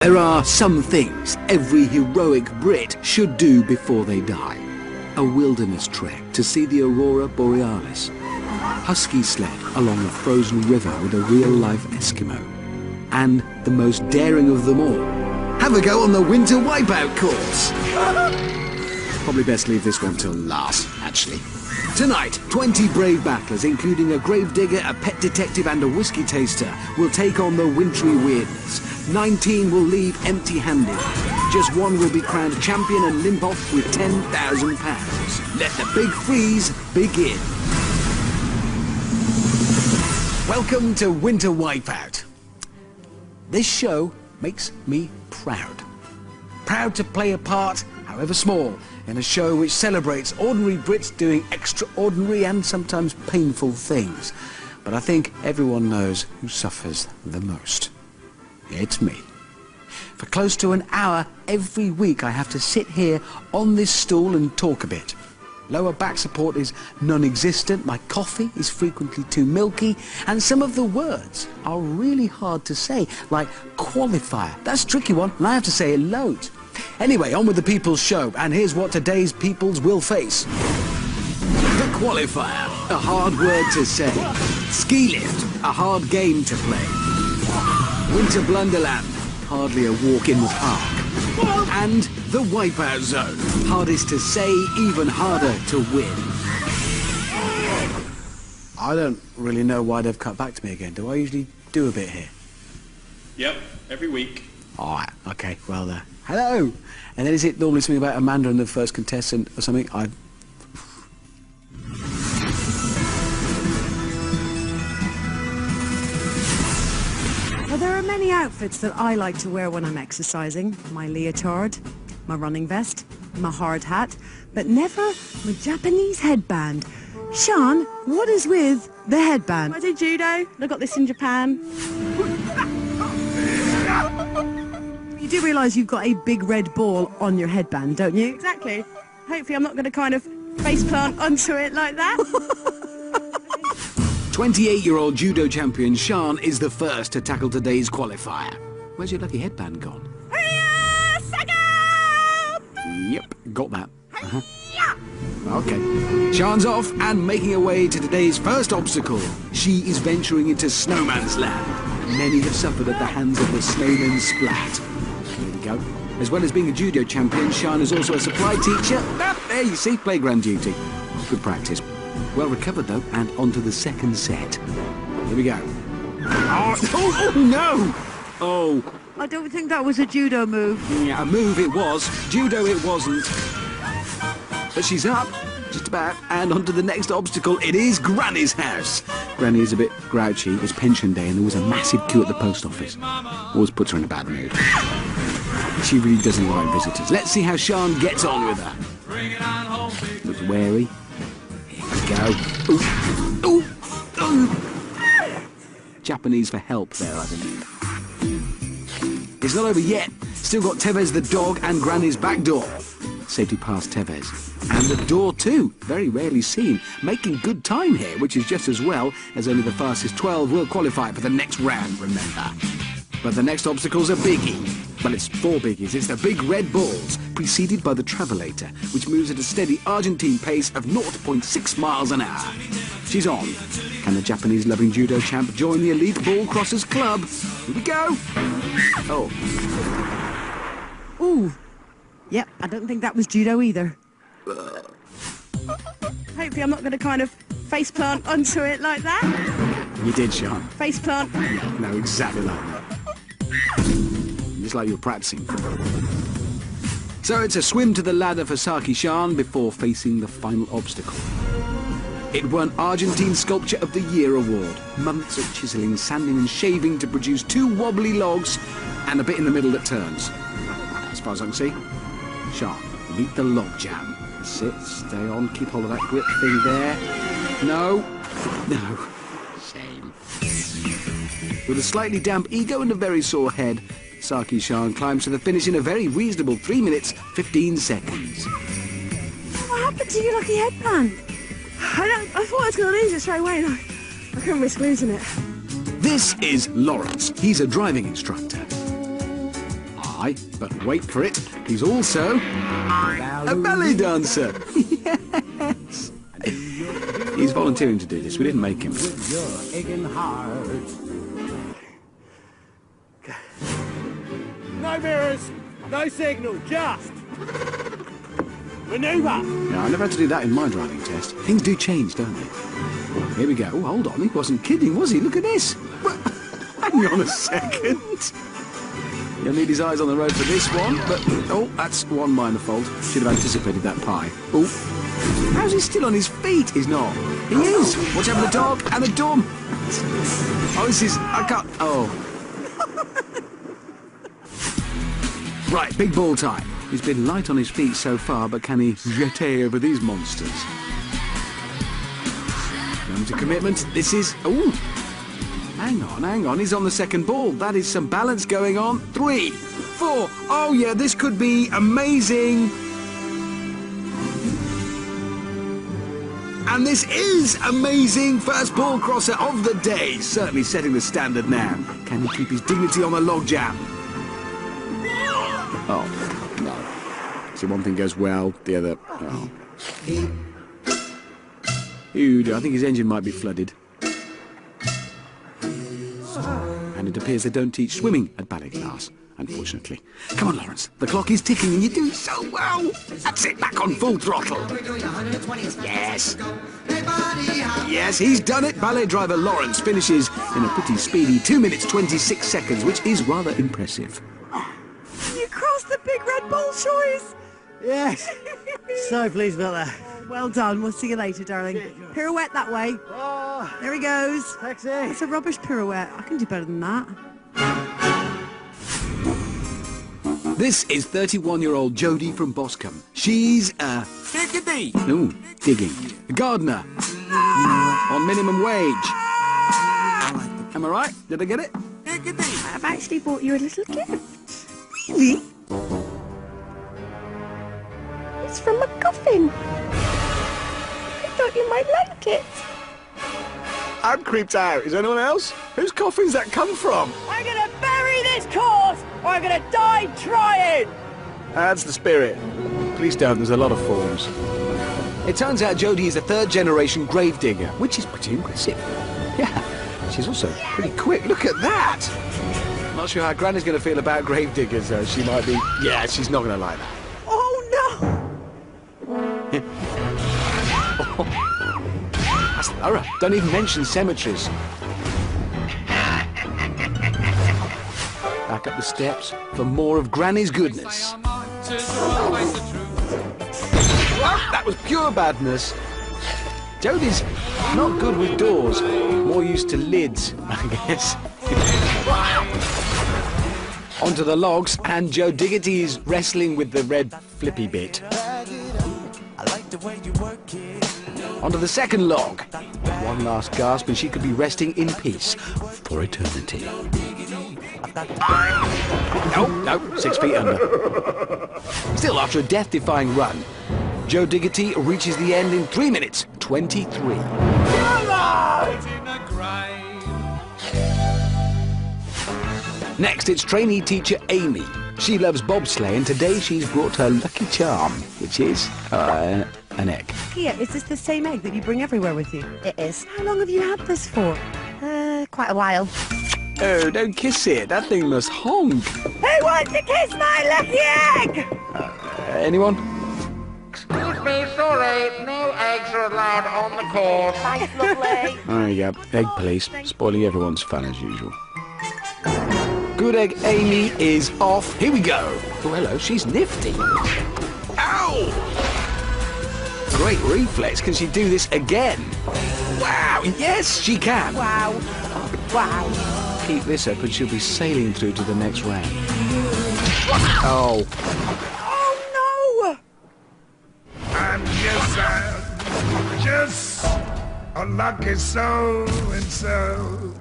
There are some things every heroic Brit should do before they die. A wilderness trek to see the aurora borealis. Husky sled along a frozen river with a real-life Eskimo. And the most daring of them all, have a go on the Winter Wipeout course. Probably best leave this one till last, actually. Tonight, 20 brave battlers, including a gravedigger, a pet detective and a whiskey taster, will take on the wintry weirdness. 19 will leave empty-handed. Just one will be crowned champion and limp off with £10,000. Let the big freeze begin. Welcome to Winter Wipeout. This show makes me proud. Proud to play a part, however small, in a show which celebrates ordinary Brits doing extraordinary and sometimes painful things. But I think everyone knows who suffers the most. It's me. For close to an hour every week I have to sit here on this stool and talk a bit. Lower back support is non-existent, my coffee is frequently too milky, and some of the words are really hard to say, like qualifier. That's a tricky one, and I have to say it loads. Anyway, on with the People's Show, and here's what today's Peoples will face. The Qualifier, a hard word to say. Ski lift, a hard game to play. Winter Blunderland, hardly a walk in the park. And the Wipeout Zone, hardest to say, even harder to win. I don't really know why they've cut back to me again. Do I usually do a bit here? Yep, every week. Alright, okay, well, hello! And then is it normally something about Amanda and the first contestant or something? Well, there are many outfits that I like to wear when I'm exercising. My leotard, my running vest, my hard hat, but never my Japanese headband. Sean, what is with the headband? I do judo. I got this in Japan. You do realise you've got a big red ball on your headband, don't you? Exactly. Hopefully I'm not going to kind of face plant onto it like that. 28-year-old judo champion Sean is the first to tackle today's qualifier. Where's your lucky headband gone? Yep, got that. Okay. Sean's off and making her way to today's first obstacle. She is venturing into snowman's land. Many have suffered at the hands of the snowman splat. Here we go. As well as being a judo champion, Sean is also a supply teacher. There you see, playground duty. Good practice. Well recovered though, and on to the second set. Here we go. Oh no! Oh. I don't think that was a judo move. Yeah, a move it was. Judo it wasn't. But she's up, just about, and on to the next obstacle. It is Granny's house. Granny is a bit grouchy. It's pension day and there was a massive queue at the post office. Always puts her in a bad mood. She really doesn't like visitors. Let's see how Sean gets on with her. Looks wary. Go. Ooh. Ooh. Ooh. Japanese for help there, I think. It's not over yet. Still got Tevez the dog and Granny's back door. Safety past Tevez. And the door too, very rarely seen. Making good time here, which is just as well as only the fastest 12 will qualify for the next round, remember. But the next obstacle's a biggie. Well, it's 4 biggies. It's the big red balls, preceded by the Travellator, which moves at a steady Argentine pace of 0.6 miles an hour. She's on. Can the Japanese-loving judo champ join the elite ball crossers club? Here we go. Oh. Ooh. Yep, I don't think that was judo either. Hopefully I'm not going to kind of face plant onto it like that. You did, Sean. Face plant. No, exactly like that. Just like you're practicing. So it's a swim to the ladder for Saki Sean before facing the final obstacle. It won Argentine Sculpture of the Year award. Months of chiselling, sanding and shaving to produce 2 wobbly logs and a bit in the middle that turns. As far as I can see. Sean, meet the log jam. Sit, stay on, keep hold of that grip thing there. No. No. Shame. With a slightly damp ego and a very sore head, Saki Sean climbs to the finish in a very reasonable 3 minutes, 15 seconds. What happened to your lucky headband? I thought I was going to lose it straight away. I couldn't risk losing it. This is Lawrence. He's a driving instructor. pie, but wait for it, he's also a ballet dancer. Yes. He's volunteering to do this. We didn't make him. No mirrors, no signal, just manoeuvre. No, I never had to do that in my driving test. Things do change, don't they? Here we go. Oh, hold on. He wasn't kidding, was he? Look at this. Hang on a second. He'll need his eyes on the road for this one, but... Oh, that's one minor fault. Should have anticipated that pie. Oh. How's he still on his feet? He's not. He is. Watch out for the dog and the dumb. Oh, this is... I can't... Oh. Right, big ball time. He's been light on his feet so far, but can he jete over these monsters? Come to commitment. This is... Ooh. Hang on. He's on the second ball. That is some balance going on. 3, 4. Oh, yeah, this could be amazing. And this is amazing. First ball crosser of the day. Certainly setting the standard now. Can he keep his dignity on the logjam? Oh, no. So one thing goes well, the other... Oh. Huge. I think his engine might be flooded. And it appears they don't teach swimming at ballet class, unfortunately. Come on, Lawrence. The clock is ticking and you're doing so well. That's it, back on full throttle. Yes. Yes, he's done it. Ballet driver Lawrence finishes in a pretty speedy 2 minutes 26 seconds, which is rather impressive. You crossed the big red bull choice. Yes. So pleased about that. Well done. We'll see you later, darling. Pirouette that way. Oh, There he goes. taxi. It's a rubbish pirouette. I can do better than that. This is 31-year-old Jodie from Boscombe. She's a... Ooh, digging. A gardener. On minimum wage. Am I right? Did I get it? I've actually bought you a little gift. Really? It's from a coffin. I thought you might like it. I'm creeped out. Is anyone else? Whose coffin's that come from? I'm gonna bury this course, or I'm gonna die trying. That's the spirit. Please don't, there's a lot of forms. It turns out Jodie is a third-generation gravedigger, which is pretty impressive. Yeah, she's also pretty quick. Look at that! Not sure how Granny's going to feel about gravediggers, though. She might be... Yeah, she's not going to like that. Oh, no! That's thorough. Don't even mention cemeteries. Back up the steps for more of Granny's goodness. That was pure badness. Jodie's not good with doors. More used to lids, I guess. Onto the logs, and Joe Diggity is wrestling with the red flippy bit. Onto the second log. One last gasp and she could be resting in peace for eternity. No, 6 feet under. Still, after a death-defying run, Joe Diggity reaches the end in 3 minutes 23. Next, it's trainee teacher Amy. She loves bobsleigh, and today she's brought her lucky charm, which is an egg. Here, is this the same egg that you bring everywhere with you? It is. How long have you had this for? Quite a while. Oh, don't kiss it. That thing must honk. Who wants to kiss my lucky egg? Anyone? Excuse me, sorry, no eggs are allowed on the course. Thanks, lovely. There you go. Egg police. Spoiling everyone's fun as usual. Good egg Amy is off. Here we go. Oh, hello. She's nifty. Ow! Great reflex. Can she do this again? Wow. Yes, she can. Wow. Wow. Keep this up and she'll be sailing through to the next round. Oh. Oh, no! I'm just a lucky so-and-so.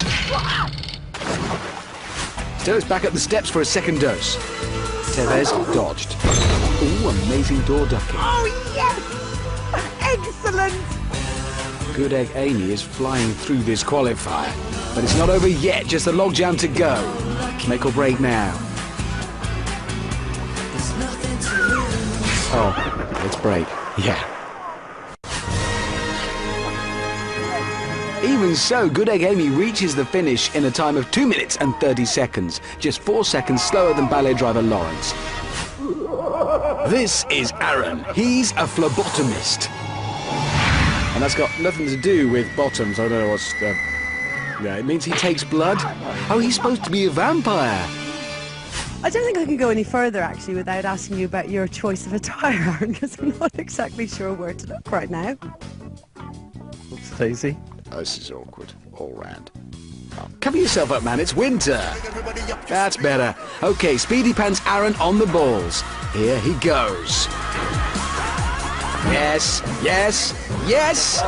Still, it's back up the steps for a second dose. Tevez dodged. Ooh, amazing door ducking. Oh, yes! Excellent! Good egg Amy is flying through this qualifier. But it's not over yet, just a logjam to go. Make or break now. Oh, let's break. Yeah. Even so, Good Egg Amy reaches the finish in a time of 2 minutes and 30 seconds, just 4 seconds slower than ballet driver Lawrence. This is Aaron. He's a phlebotomist. And that's got nothing to do with bottoms. I don't know what's... yeah, it means he takes blood. Oh, he's supposed to be a vampire. I don't think I can go any further, actually, without asking you about your choice of attire, because I'm not exactly sure where to look right now. What's Daisy? Oh, this is awkward, all round. Oh, cover yourself up, man, it's winter. That's better. Okay, Speedy Pants Aaron on the balls. Here he goes. Yes, yes, yes!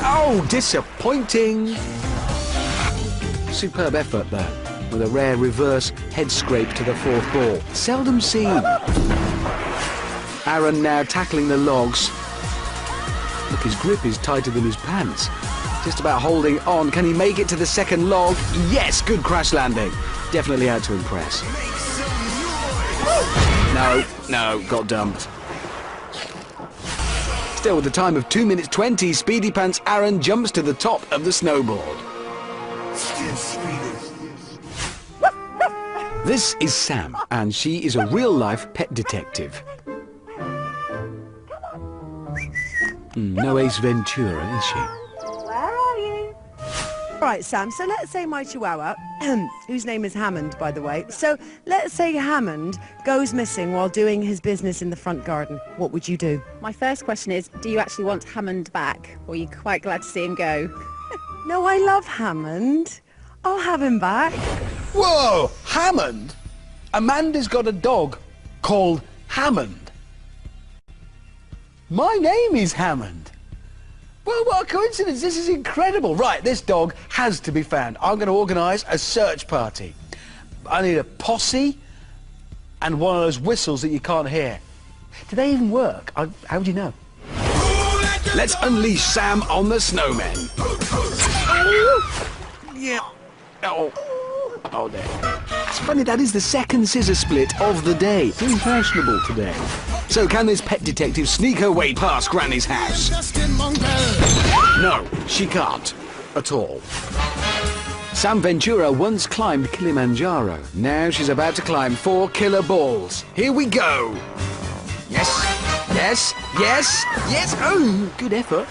Oh, disappointing. Superb effort, though, with a rare reverse head scrape to the 4th ball. Seldom seen. Aaron now tackling the logs. Look, his grip is tighter than his pants. Just about holding on. Can he make it to the 2nd log? Yes, good crash landing. Definitely out to impress. No, got dumped. Still, with a time of 2 minutes 20, Speedy Pants Aaron jumps to the top of the snowboard. This is Sam, and she is a real-life pet detective. No Ace Ventura, is she? Where are you? Right, Sam, so let's say my chihuahua, whose name is Hammond, by the way. So let's say Hammond goes missing while doing his business in the front garden. What would you do? My first question is, do you actually want Hammond back, or are you quite glad to see him go? No, I love Hammond. I'll have him back. Whoa! Hammond? Amanda's got a dog called Hammond. My name is Hammond. Well, what a coincidence. This is incredible. Right, this dog has to be found. I'm going to organise a search party. I need a posse and one of those whistles that you can't hear. Do they even work? How would you know? Let's unleash Sam on the snowmen. Yeah. Oh, there. It's funny, that is the 2nd scissor split of the day. It's impressionable today. So can this pet detective sneak her way past Granny's house? No, she can't. At all. Sam Ventura once climbed Kilimanjaro. Now she's about to climb 4 killer balls. Here we go. Yes, yes, yes, yes. Oh, good effort.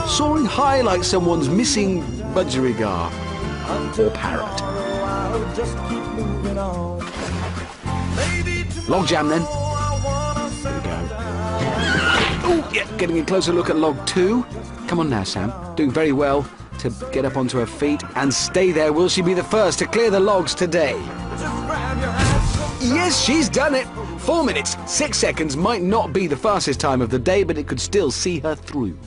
Soaring high like someone's missing budgerigar. Or parrot. Log jam then. There we go. Oh, yeah, getting a closer look at log 2. Come on now, Sam. Doing very well to get up onto her feet and stay there. Will she be the first to clear the logs today? Yes, she's done it. 4 minutes, 6 seconds might not be the fastest time of the day, but it could still see her through.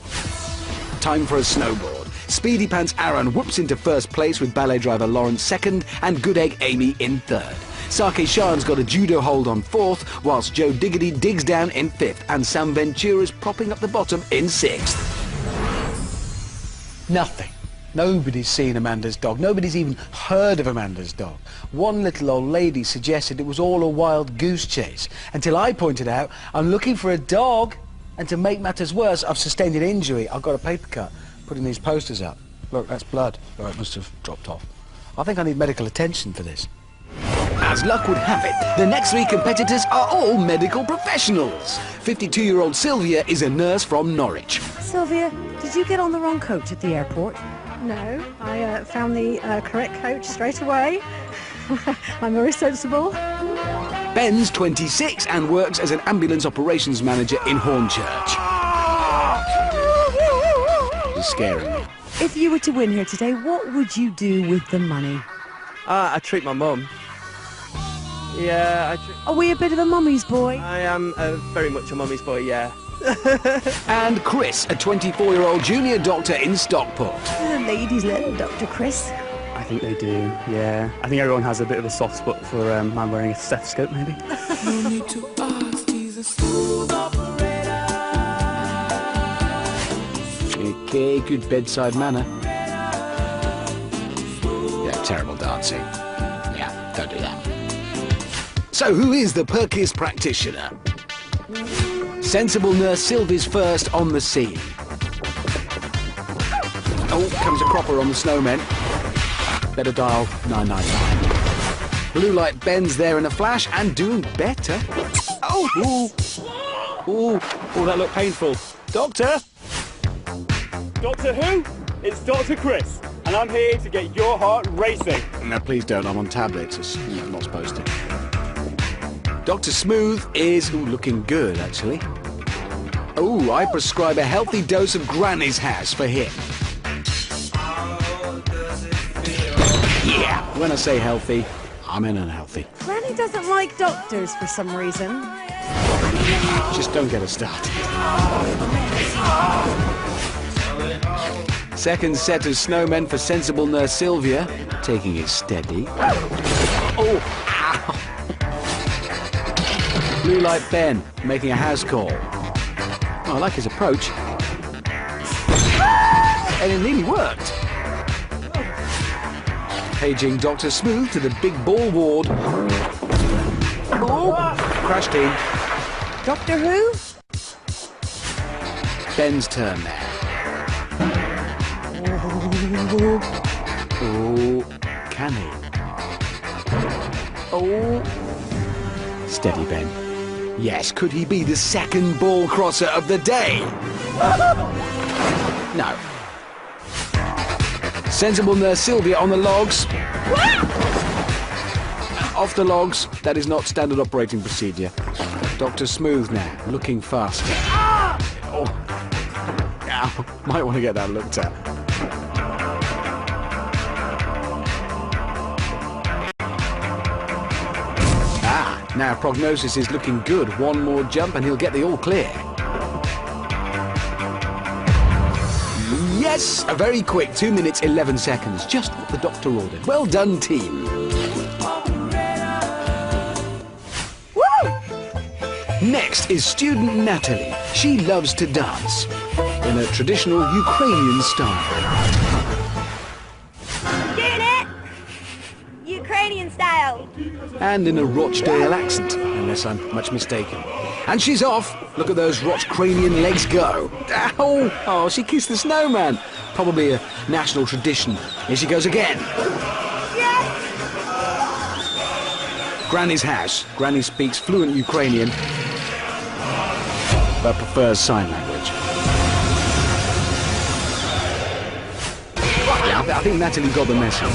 Time for a snowboard. Speedy Pants Aaron whoops into 1st place with ballet driver Lawrence 2nd and Good Egg Amy in 3rd. Sake Shan's got a judo hold on 4th, whilst Joe Diggity digs down in 5th, and Sam Ventura's propping up the bottom in 6th. Nothing. Nobody's seen Amanda's dog. Nobody's even heard of Amanda's dog. One little old lady suggested it was all a wild goose chase, until I pointed out I'm looking for a dog, and to make matters worse, I've sustained an injury. I've got a paper cut putting these posters up. Look, that's blood. Oh, it must have dropped off. I think I need medical attention for this. As luck would have it, the next 3 competitors are all medical professionals. 52-year-old Sylvia is a nurse from Norwich. Sylvia, did you get on the wrong coach at the airport? No, I found the correct coach straight away. I'm very sensible. Ben's 26 and works as an ambulance operations manager in Hornchurch. He's scaring me. If you were to win here today, what would you do with the money? I treat my mum. Yeah, Are we a bit of a mummy's boy? I am very much a mummy's boy, yeah. And Chris, a 24-year-old junior doctor in Stockport. Do the ladies let Dr. Chris? I think they do, yeah. I think everyone has a bit of a soft spot for man wearing a stethoscope, maybe. No need to ask, he's a smooth operator. Okay, good bedside manner. Yeah, terrible dancing. Yeah, don't do that. So who is the perkiest practitioner? Sensible nurse Sylvie's first on the scene. Oh, comes a cropper on the snowmen. Better dial 999. Blue light Ben's there in a flash and doing better. Oh, ooh. Ooh, oh, that looked painful. Doctor? Doctor who? It's Dr. Chris, and I'm here to get your heart racing. No, please don't. I'm on tablets. I'm not supposed to. Dr. Smooth is looking good, actually. Oh, I prescribe a healthy dose of Granny's House for him. Yeah, when I say healthy, I mean unhealthy. Granny doesn't like doctors for some reason. Just don't get us started. Second set of snowmen for sensible nurse Sylvia, taking it steady. Oh, ow. Blue light Ben, making a house call. Oh, I like his approach. And it nearly worked. Paging Dr. Smooth to the big ball ward. Oh, crash team. Doctor Who? Ben's turn now. Oh, can he? Oh. Steady, Ben. Yes, could he be the second ball crosser of the day? No. Sensible nurse Sylvia on the logs. Off the logs. That is not standard operating procedure. Dr. Smooth now, looking faster. Oh. Ow. Might want to get that looked at. Now prognosis is looking good. One more jump and he'll get the all clear. Yes! A very quick 2 minutes 11 seconds. Just what the doctor ordered. Well done, team. Woo! Next is student Natalie. She loves to dance in a traditional Ukrainian style. Ukrainian style. And in a Rochdale accent, unless I'm much mistaken. And she's off. Look at those Rochdale legs go. Ow! Oh, she kissed the snowman. Probably a national tradition. Here she goes again. Yes! Granny's house. Granny speaks fluent Ukrainian, but prefers sign language. Yeah, I think Natalie got the message.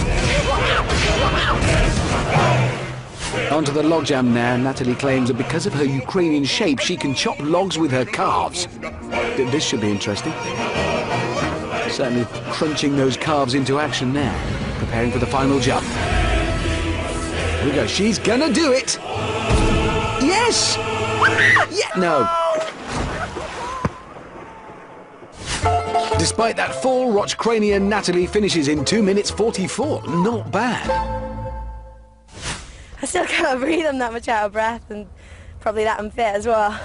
Onto the logjam now. Natalie claims that because of her Ukrainian shape, she can chop logs with her calves. This should be interesting. Certainly crunching those calves into action now, preparing for the final jump. Here we go. She's gonna do it. Yes. Yeah. No. Despite that fall, Rochdale Natalie finishes in 2 minutes 44. Not bad. I still can't breathe, I'm that much out of breath and probably that unfit as well.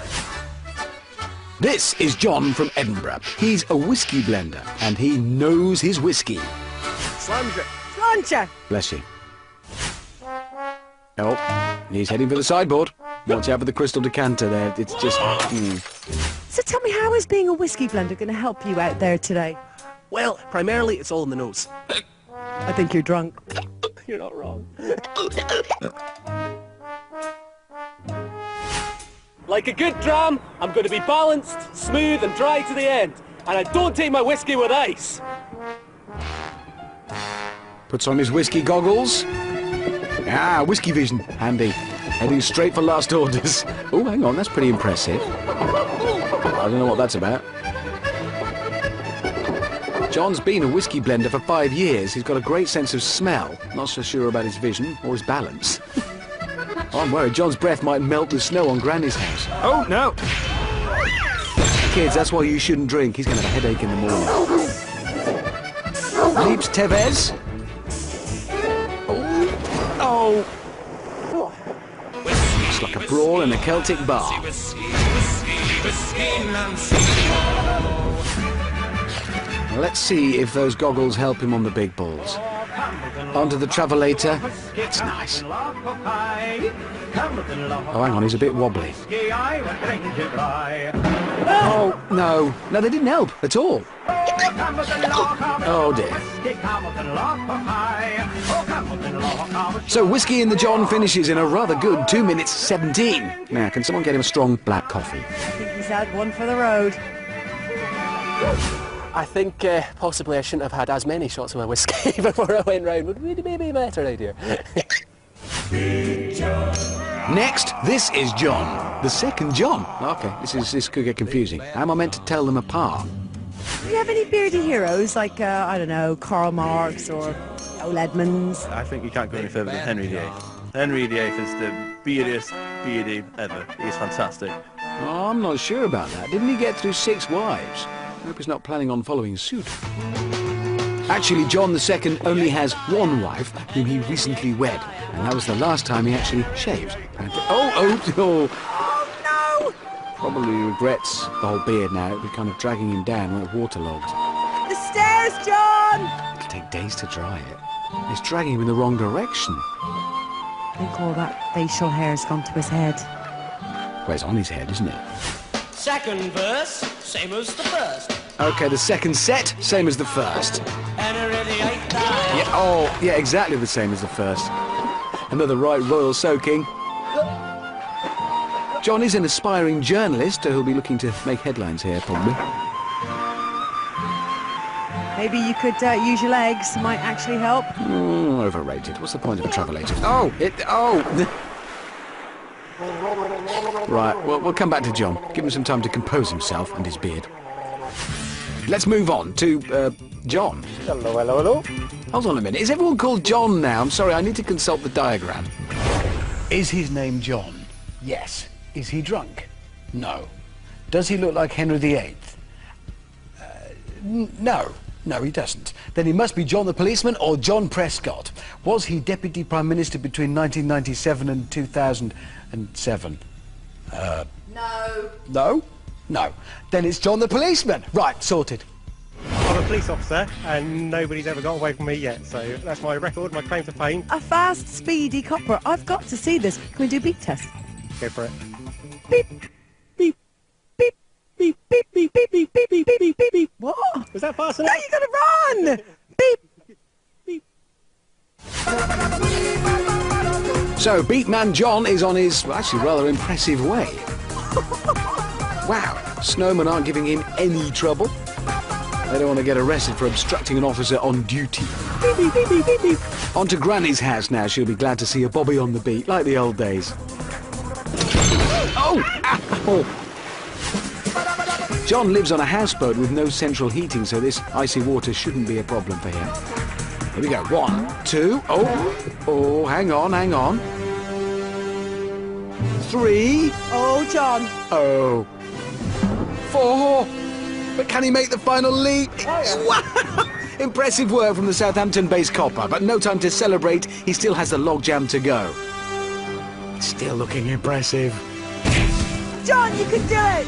This is John from Edinburgh. He's a whiskey blender and he knows his whiskey. Slancher. Slancher. Bless you. Oh, he's heading for the sideboard. Watch out for the crystal decanter there. It's just... So tell me, how is being a whiskey blender going to help you out there today? Well, primarily it's all in the nose. I think you're drunk. You're not wrong. Like a good dram, I'm going to be balanced, smooth and dry to the end. And I don't take my whiskey with ice. Puts on his whiskey goggles. Ah, whiskey vision. Handy. Heading straight for last orders. Oh, hang on, that's pretty impressive. I don't know what that's about. John's been a whiskey blender for 5 years. He's got a great sense of smell. Not so sure about his vision or his balance. Oh, I'm worried John's breath might melt the snow on Granny's house. Oh, no! Kids, that's why you shouldn't drink. He's going to have a headache in the morning. Leaps Tevez. Oh! Looks like a brawl in a Celtic bar. Let's see if those goggles help him on the big balls. onto the Travellator. That's nice. Oh, hang on, he's a bit wobbly. Oh, no. No, they didn't help at all. Oh, dear. So, Whiskey in the John finishes in a rather good 2 minutes 17. Now, can someone get him a strong black coffee? I think he's had one for the road. I think possibly I shouldn't have had as many shots of my whiskey before I went round. Would maybe be a better idea. Next, this is John. The second John. OK, this could get confusing. How am I meant to tell them apart? Do you have any beardy heroes like, I don't know, Karl Marx or Noel Edmonds? I think you can't go any further than Henry VIII. Henry VIII is the beardiest beardy ever. He's fantastic. Oh, I'm not sure about that. Didn't he get through 6 wives? I hope he's not planning on following suit. Actually, John II only has one wife, whom he recently wed, and that was the last time he actually shaved. Oh, no! Probably regrets the whole beard now. It'll be kind of dragging him down like waterlogged. The stairs, John! It'll take days to dry it. It's dragging him in the wrong direction. I think all that facial hair's gone to his head. Well, it's on his head, isn't it? Second verse, same as the first. OK, the second set, same as the first. Yeah, exactly the same as the first. Another right royal soaking. John is an aspiring journalist, so he'll be looking to make headlines here, probably. Maybe you could use your legs, might actually help. Overrated. What's the point of a Travellator? Right, well, we'll come back to John. Give him some time to compose himself and his beard. Let's move on to, John. Hello. Hold on a minute. Is everyone called John now? I'm sorry, I need to consult the diagram. Is his name John? Yes. Is he drunk? No. Does he look like Henry VIII? No. No, he doesn't. Then he must be John the policeman or John Prescott. Was he Deputy Prime Minister between 1997 and 2007? No. No? No. Then it's John the policeman. Right, sorted. I'm a police officer and nobody's ever got away from me yet, so that's my record, my claim to fame. A fast, speedy copper. I've got to see this. Can we do a beep test? Go for it. Beep, beep, beep, beep, beep, beep, beep, beep, beep, beep, beep, beep, beep. What? Was that fast No, enough? you gotta run! Beep, beep. So, Beatman John is on his, actually, rather impressive way. Wow, snowmen aren't giving him any trouble. They don't want to get arrested for obstructing an officer on duty. Beep, beep, beep, beep, beep, beep. On to Granny's house now. She'll be glad to see a Bobby on the beat, like the old days. Oh! Ow! John lives on a houseboat with no central heating, so this icy water shouldn't be a problem for him. Here we go. 1, 2. Oh, hang on. 3. Oh, John. Oh. 4. But can he make the final leap? Wow! Impressive work from the Southampton-based copper, but no time to celebrate. He still has the logjam to go. Still looking impressive. John, you can do it!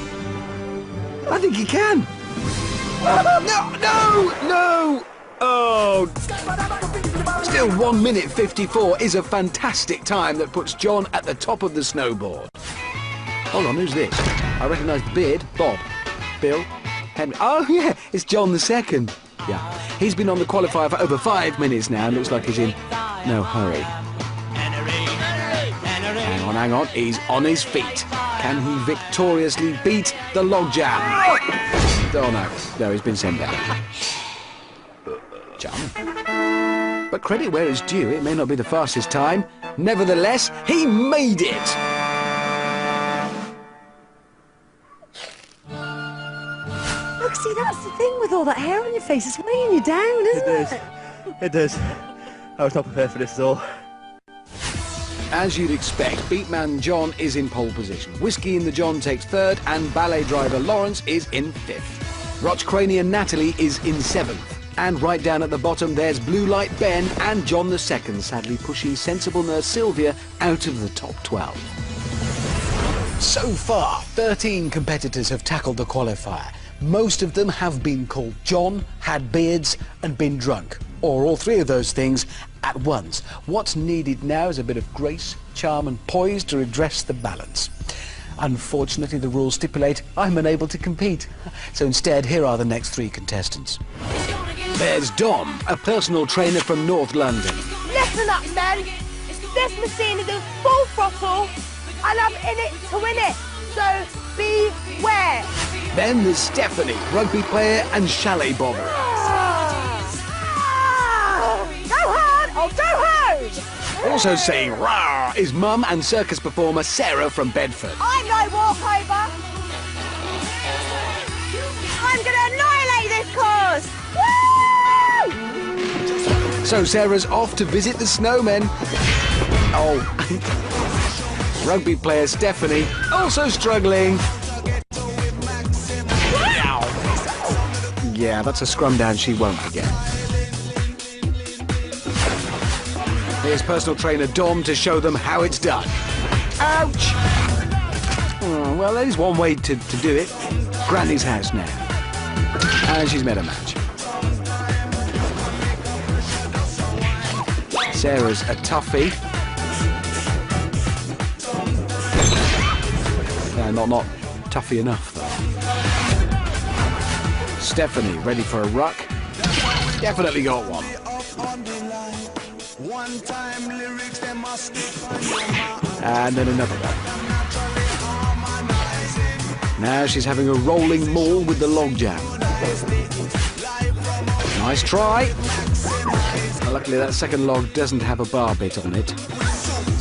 I think he can. No! Oh! Still 1 minute 54 is a fantastic time that puts John at the top of the snowboard. Hold on, who's this? I recognise the beard. Bob. Bill. Henry. Oh, yeah, it's John II. Yeah. He's been on the qualifier for over 5 minutes now and looks like he's in no hurry. Hang on. He's on his feet. Can he victoriously beat the logjam? Oh, no, he's been sent down. John. But credit where it's due, it may not be the fastest time. Nevertheless, he made it! Look, see, that's the thing with all that hair on your face. It's weighing you down, isn't it? It does. I was not prepared for this at all. As you'd expect, Beatman John is in pole position. Whiskey in the John takes 3rd, and ballet driver Lawrence is in 5th. Rochcranian Natalie is in 7th. And right down at the bottom, there's Blue Light Ben and John II, sadly pushing sensible nurse Sylvia out of the top 12. So far, 13 competitors have tackled the qualifier. Most of them have been called John, had beards and been drunk, or all 3 of those things, at once. What's needed now is a bit of grace, charm and poise to redress the balance. Unfortunately, the rules stipulate I'm unable to compete. So instead, here are the next 3 contestants. There's Dom, a personal trainer from North London. Listen up, men. This machine is in full throttle, and I'm in it to win it. So beware. Then there's Stephanie, rugby player and chalet bobber. Go hard or go home. Also saying rah is mum and circus performer Sarah from Bedford. I'm no walkover. I'm going to annihilate this course. Woo! So Sarah's off to visit the snowmen. Oh. Rugby player Stephanie also struggling. Yeah, that's a scrum down she won't forget. Here's personal trainer Dom to show them how it's done. Ouch! Oh, well, there's one way to do it. Granny's house now. And she's met a match. Sarah's a toughie. Not toughy enough, though. Stephanie, ready for a ruck? Definitely got one. And then another one. Now she's having a rolling maul with the logjam. Nice try. Well, luckily that second log doesn't have a bar bit on it. Is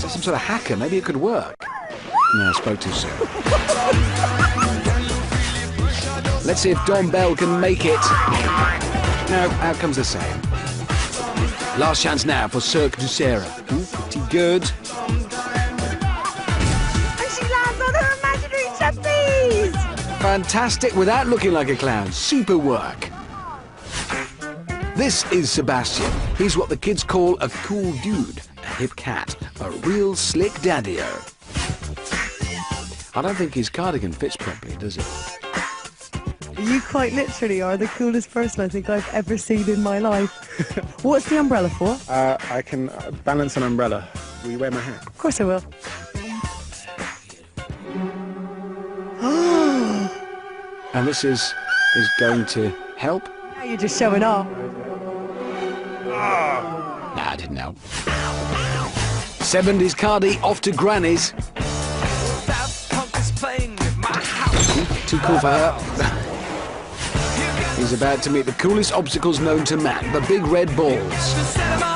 that some sort of hacker? Maybe it could work. No, I spoke too soon. Let's see if Don Bell can make it. No, out comes the same. Last chance now for Cirque du Sarah. Ooh, pretty good. And she lands on her imaginary trapeze. Fantastic without looking like a clown. Super work. This is Sebastian. He's what the kids call a cool dude, a hip cat, a real slick daddy-o. I don't think his cardigan fits properly, does it? You quite literally are the coolest person I think I've ever seen in my life. What's the umbrella for? I can balance an umbrella. Will you wear my hat? Of course I will. And this is going to help? Now you're just showing off. Nah, I didn't help. 70s Cardi off to Granny's. Too cool for her. He's about to meet the coolest obstacles known to man, the big red balls.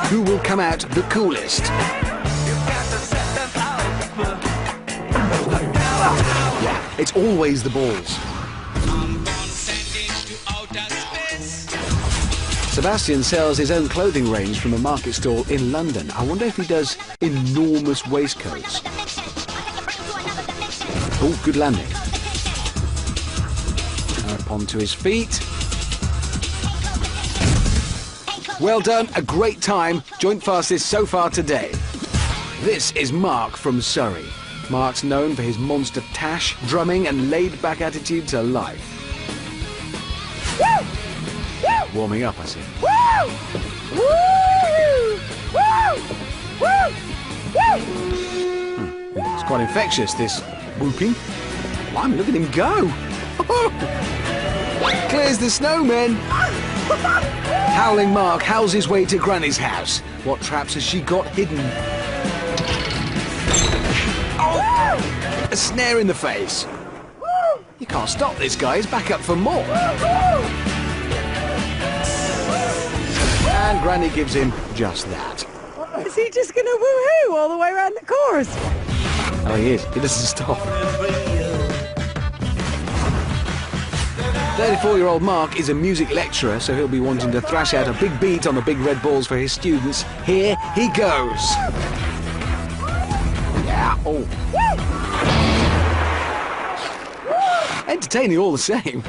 Who will come out the coolest? Yeah, it's always the balls. Sebastian sells his own clothing range from a market stall in London. I wonder if he does enormous waistcoats. Oh, good landing. Up onto his feet. Well done, a great time. Joint fastest so far today. This is Mark from Surrey. Mark's known for his monster tash, drumming and laid-back attitude to life. Woo! Woo! Warming up, I see. Woo! Woo! Woo! Woo! It's quite infectious, this whooping. Blimey, look at him go. Clears the snowmen. Howling Mark howls his way to Granny's house. What traps has she got hidden? Oh! A snare in the face. You can't stop this guy, he's back up for more. And Granny gives him just that. Is he just going to woohoo all the way around the course? Oh, he is. He doesn't stop. 34-year-old Mark is a music lecturer, so he'll be wanting to thrash out a big beat on the big red balls for his students. Here he goes. Yeah, oh. Entertaining all the same.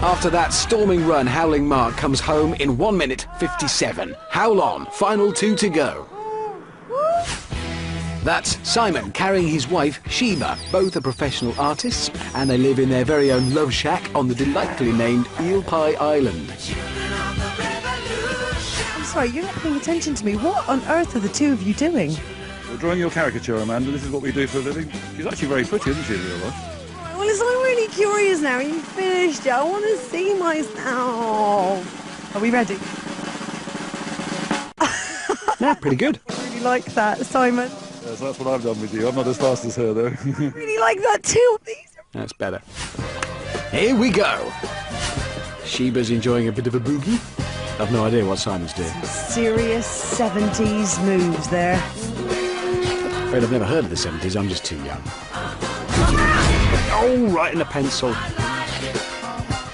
After that storming run, Howling Mark comes home in 1 minute 57. Howl on, final 2 to go. That's Simon carrying his wife, Sheba. Both are professional artists, and they live in their very own love shack on the delightfully named Eel Pie Island. I'm sorry, you're not paying attention to me. What on earth are the two of you doing? We're drawing your caricature, Amanda. This is what we do for a living. She's actually very pretty, isn't she, in real life? Well, listen, I'm really curious now. Are you finished? I want to see myself. Are we ready? Yeah, pretty good. I really like that, Simon. Yes, that's what I've done with you. I'm not as fast as her, though. I really like that too. That's better. Here we go. Sheba's enjoying a bit of a boogie. I've no idea what Simon's doing. Serious 70s moves there. Afraid I've never heard of the 70s. I'm just too young. Oh, right in the pencil.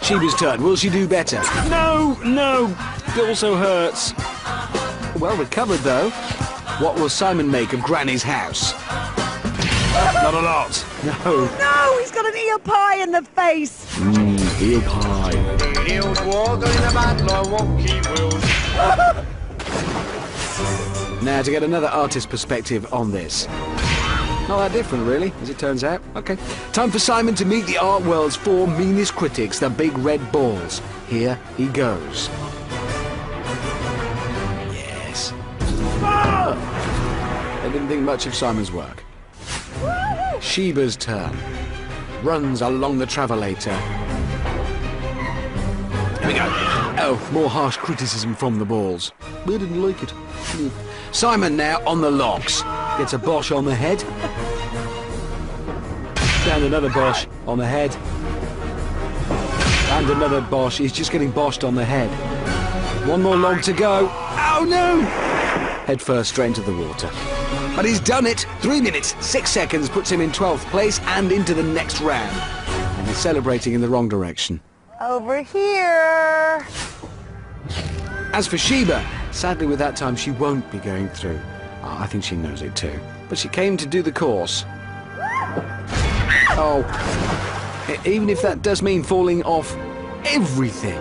Sheba's turn. Will she do better? No, no. It also hurts. Well recovered, though. What will Simon make of Granny's house? Not a lot. No. No, he's got an eel pie in the face. Eel pie. Now to get another artist's perspective on this. Not that different, really, as it turns out. Okay. Time for Simon to meet the art world's 4 meanest critics, the big red balls. Here he goes. Yes. They didn't think much of Simon's work. Sheba's turn. Runs along the Travellator. Here we go. Oh, more harsh criticism from the balls. We didn't like it. Simon now on the logs. Gets a bosh on the head. And another bosh on the head. And another bosh. He's just getting boshed on the head. One more log to go. Oh no! Head first straight into the water. But he's done it. 3 minutes, 6 seconds puts him in 12th place and into the next round. And he's celebrating in the wrong direction. Over here. As for Sheba, sadly with that time she won't be going through. Oh, I think she knows it too. But she came to do the course. Oh, even if that does mean falling off everything.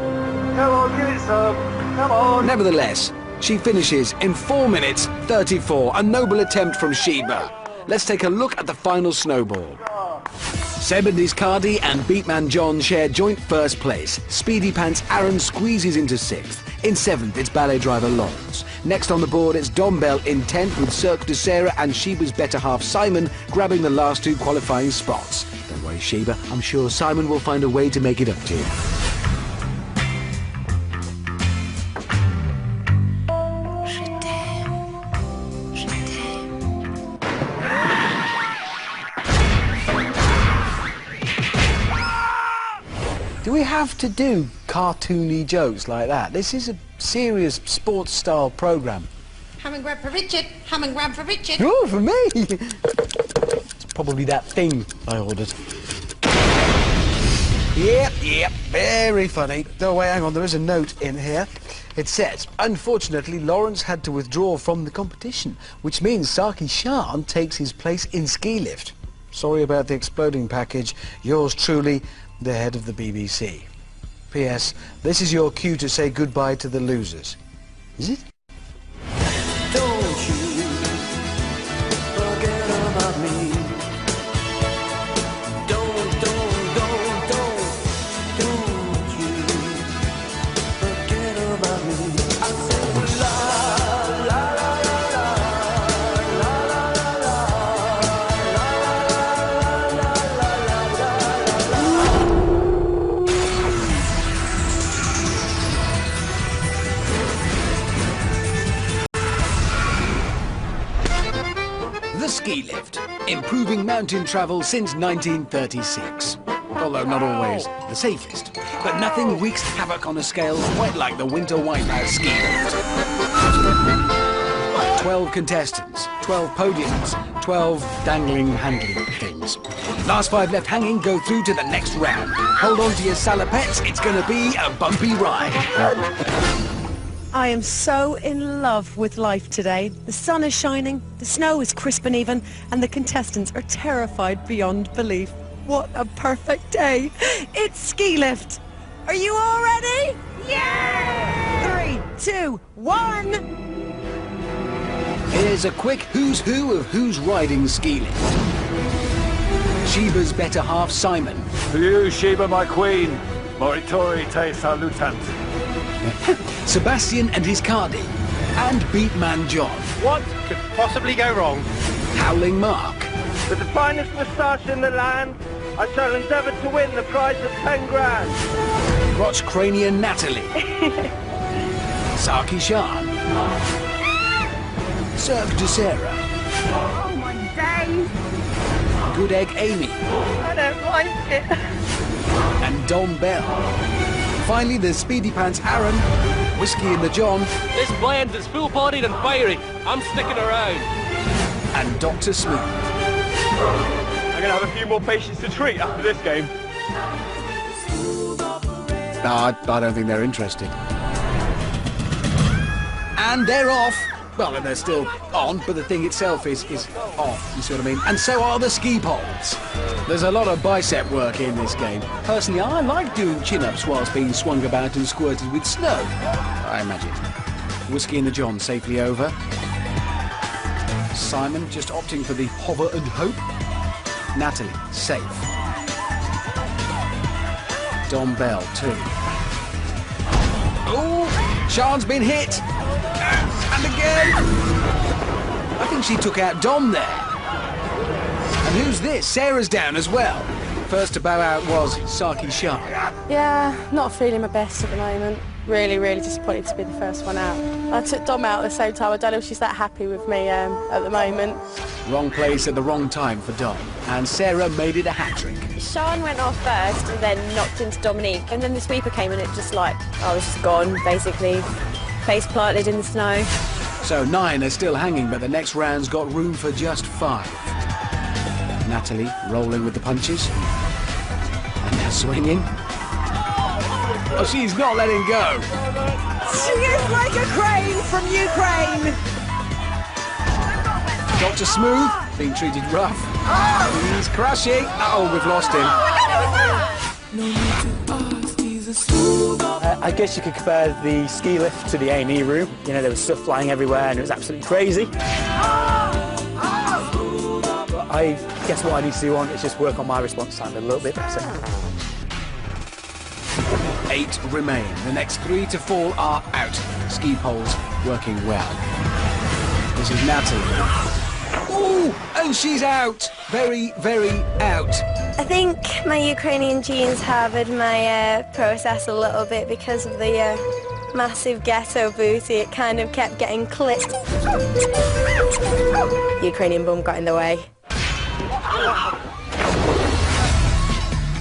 Come on, give it some. Come on. Nevertheless, she finishes in 4 minutes 34. A noble attempt from Sheba. Let's take a look at the final snowball. Seb and Discardi and Beatman John share joint first place. Speedy Pants Aaron squeezes into 6th. In 7th, it's ballet driver Lawrence. Next on the board, it's Dom Bell in 10th with Cirque du Sarah and Sheba's better half Simon grabbing the last 2 qualifying spots. Don't worry, Sheba. I'm sure Simon will find a way to make it up to you. Do we have to do cartoony jokes like that? This is a serious sports-style programme. Ham and grab for Richard. Ham and grab for Richard. Oh, for me! It's probably that thing I ordered. Yep, very funny. Oh, wait, hang on, there is a note in here. It says, unfortunately, Lawrence had to withdraw from the competition, which means Saki Shan takes his place in ski lift. Sorry about the exploding package. Yours truly, the head of the BBC. P.S. This is your cue to say goodbye to the losers. Is it? Don't you forget about me. Don't you forget about me. I said la la la la la la la The ski lift, improving mountain travel since 1936. Although not always the safest. But nothing wreaks havoc on a scale quite like the Winter Wipeout ski lift. 12 contestants, 12 podiums, 12 dangling handling things. Last 5 left hanging go through to the next round. Hold on to your salopettes, it's going to be a bumpy ride. I am so in love with life today. The sun is shining, the snow is crisp and even, and the contestants are terrified beyond belief. What a perfect day. It's ski lift. Are you all ready? Yeah! 3, 2, 1. Here's a quick who's who of who's riding ski lift. Sheba's better half, Simon. For you, Sheba, my queen. Moritori te salutant. Sebastian and his Cardi. And Beatman John. What could possibly go wrong? Howling Mark. With the finest moustache in the land, I shall endeavour to win the prize of 10 grand. Crotch Cranian Natalie. Saki Shan. Cirque du Sarah. Oh my days. Good Egg Amy. I don't like it. And Dom Bell. Finally, there's Speedy Pants Aaron, Whiskey in the John. This blend is full-bodied and fiery. I'm sticking around. And Dr. Smooth. I'm going to have a few more patients to treat after this game. No, I don't think they're interested. And they're off. Well, they're still on, but the thing itself is off, you see what I mean? And so are the ski poles. There's a lot of bicep work in this game. Personally, I like doing chin-ups whilst being swung about and squirted with snow, I imagine. Whiskey in the John safely over. Simon just opting for the hover and hope. Natalie, safe. Dom Bell, too. Oh, Sean's been hit. And again. I think she took out Dom there. And who's this? Sarah's down as well. First to bow out was Saki Shan. Yeah, not feeling my best at the moment. Really, really disappointed to be the first one out. I took Dom out at the same time. I don't know if she's that happy with me at the moment. Wrong place at the wrong time for Dom. And Sarah made it a hat-trick. Sean went off first and then knocked into Dominique. And then the sweeper came and it just like, I was just gone, basically. Face planted in the snow. So 9 are still hanging, but the next round's got room for just 5. Natalie rolling with the punches. And now swinging. Oh, she's not letting go. She is like a crane from Ukraine. Dr. Smooth being treated rough. He's crushing. Uh-oh, we've lost him. I guess you could compare the ski lift to the A&E room. You know, there was stuff flying everywhere and it was absolutely crazy. But I guess what I need to do on is just work on my response time a little bit better. 8 remain. The next 3 to fall are out. Ski poles working well. This is Natalie. Ooh, and she's out. Very, very out. I think my Ukrainian genes harbored my process a little bit because of the massive ghetto booty. It kind of kept getting clipped. Ukrainian bum got in the way.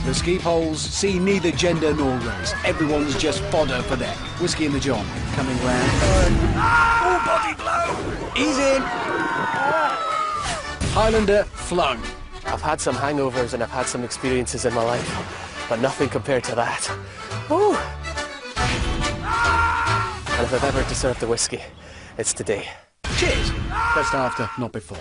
The ski poles see neither gender nor race. Everyone's just fodder for them. Whiskey in the John coming round. Oh, body blow! He's in. Highlander flung. I've had some hangovers and I've had some experiences in my life, but nothing compared to that. Ooh. And if I've ever deserved the whiskey, it's today. Cheers. Best after, not before.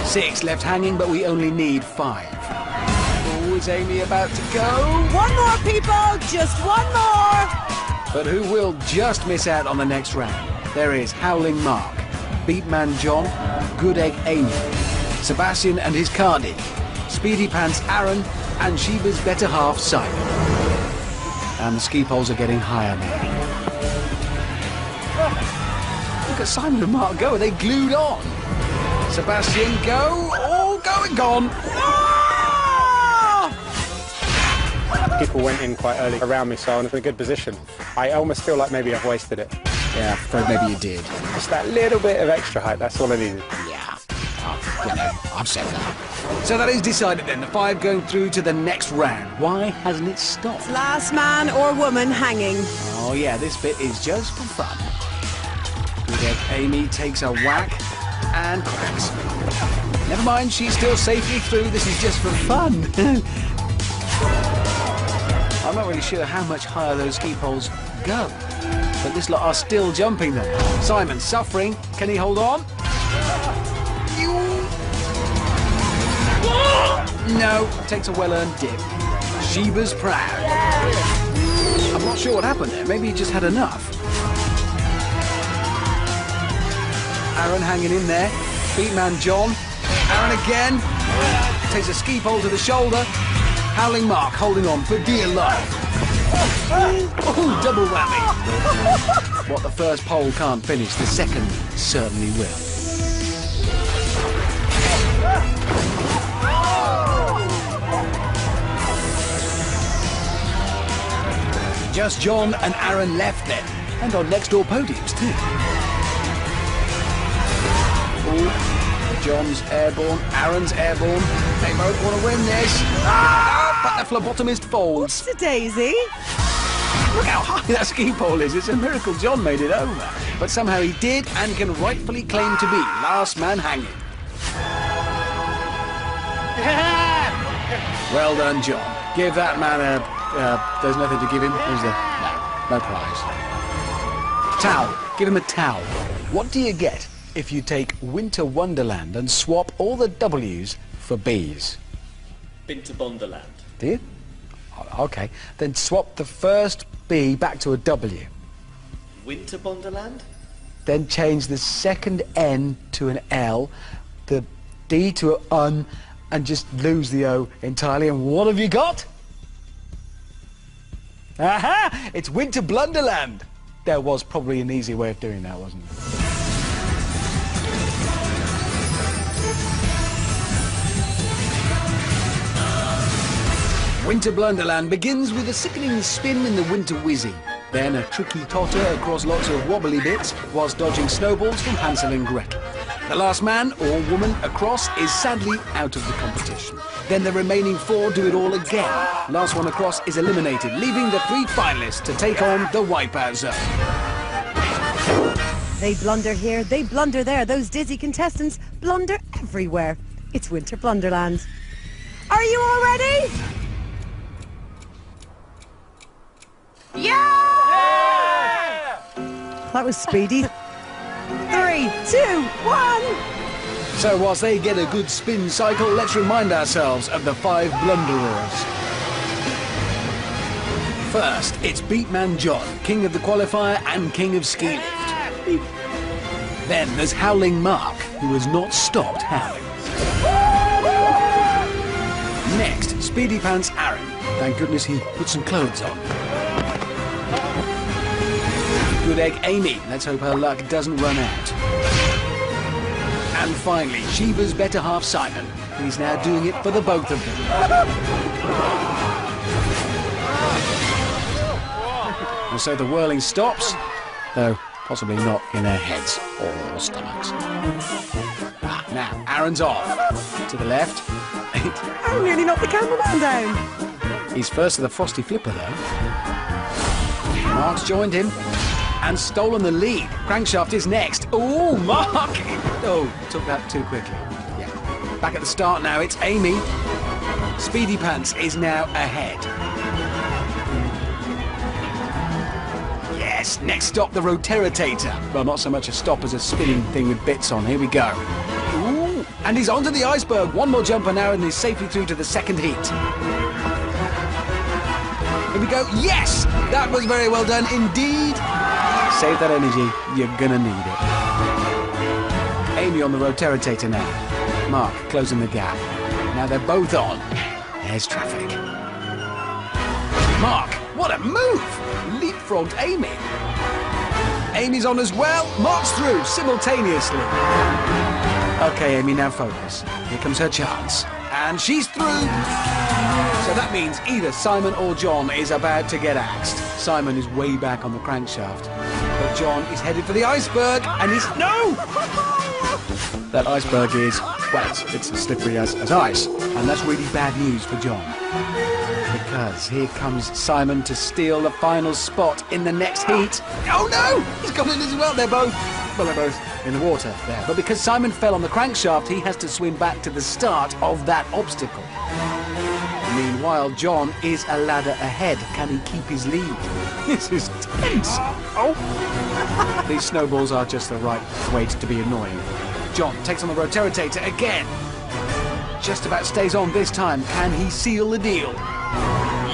6 left hanging, but we only need 5. Oh, is Amy about to go? One more, people! Just one more! But who will just miss out on the next round? There is Howling Mark, Beatman John, Good Egg Amy, Sebastian and his Cardi, Speedy Pants Aaron, and Sheba's better half Simon. And the ski poles are getting higher now. Look at Simon and Mark go, are they glued on? Sebastian, go! Oh, going gone! People went in quite early around me, so I was in a good position. I almost feel like maybe I've wasted it. Yeah, I thought maybe you did. Just that little bit of extra height, that's all I needed. Yeah. You know, I've said that. So that is decided then, the 5 going through to the next round. Why hasn't it stopped? Last man or woman hanging. Oh yeah, this bit is just for fun. Good Egg Amy takes a whack and cracks. Never mind, she's still safely through. This is just for fun. I'm not really sure how much higher those ski poles go, but this lot are still jumping them. Simon suffering. Can he hold on? No, takes a well-earned dip. Sheba's proud. I'm not sure what happened there. Maybe he just had enough. Aaron hanging in there. Beatman John. Aaron again. Takes a ski pole to the shoulder. Howling Mark holding on for dear life. Oh, double whammy. What the first pole can't finish, the second certainly will. Just John and Aaron left then, and on next door podiums too. Ooh, John's airborne, Aaron's airborne. They both want to win this. But the phlebotomist folds. What's a daisy? Look how high that ski pole is. It's a miracle John made it over. But somehow he did and can rightfully claim to be last man hanging. Well done, John. Give that man a... there's nothing to give him, is there? No prize. Towel. Give him a towel. What do you get if you take Winter Wonderland and swap all the W's for B's? Winter Blunderland. Do you? OK. Then swap the first B back to a W. Winter Blunderland? Then change the second N to an L, the D to an and just lose the O entirely. And what have you got? Aha! It's Winter Blunderland! There was probably an easy way of doing that, wasn't there? Winter Blunderland begins with a sickening spin in the Winter Whizzy. Then a tricky totter across lots of wobbly bits whilst dodging snowballs from Hansel and Gretel. The last man or woman across is sadly out of the competition. Then the remaining 4 do it all again. Last one across is eliminated, leaving the 3 finalists to take on the Wipeout Zone. They blunder here, they blunder there. Those dizzy contestants blunder everywhere. It's Winter Blunderland. Are you all ready? Yeah! That was speedy. 3, 2, 1. So whilst they get a good spin cycle, let's remind ourselves of the 5 blunderers. First, it's Beatman John, king of the qualifier and king of ski lift. Then there's Howling Mark, who has not stopped howling. Next, Speedy Pants Aaron. Thank goodness he put some clothes on. Good egg Amy. Let's hope her luck doesn't run out. And finally, Sheba's better half Simon. He's now doing it for the both of them. And so the whirling stops, though possibly not in their heads or stomachs. Now, Aaron's off. To the left. I nearly knocked the cameraman down. He's first to the frosty flipper, though. Mark's joined him. And stolen the lead. Crankshaft is next. Oh, Mark! Oh, took that too quickly. Yeah. Back at the start now, it's Amy. Speedy Pants is now ahead. Yes, next stop, the Roteritator. Well, not so much a stop as a spinning thing with bits on. Here we go. Ooh, and he's onto the iceberg. One more jumper now and he's safely through to the second heat. Here we go. Yes! That was very well done indeed. Save that energy, you're gonna need it. Amy on the Roteritator now. Mark closing the gap. Now they're both on. There's traffic. Mark, what a move! Leapfrogged Amy. Amy's on as well. Mark's through simultaneously. Okay, Amy, now focus. Here comes her chance. And she's through. So that means either Simon or John is about to get axed. Simon is way back on the crankshaft. But John is headed for the iceberg, and he's... No! That iceberg is, well, it's as slippery as ice. And that's really bad news for John. Because here comes Simon to steal the final spot in the next heat. Oh no! He's got it as well. They're both in the water there. But because Simon fell on the crankshaft, he has to swim back to the start of that obstacle. Meanwhile, John is a ladder ahead. Can he keep his lead? This is tense. Oh! These snowballs are just the right weight to be annoying. John takes on the Roteritator again. Just about stays on this time. Can he seal the deal?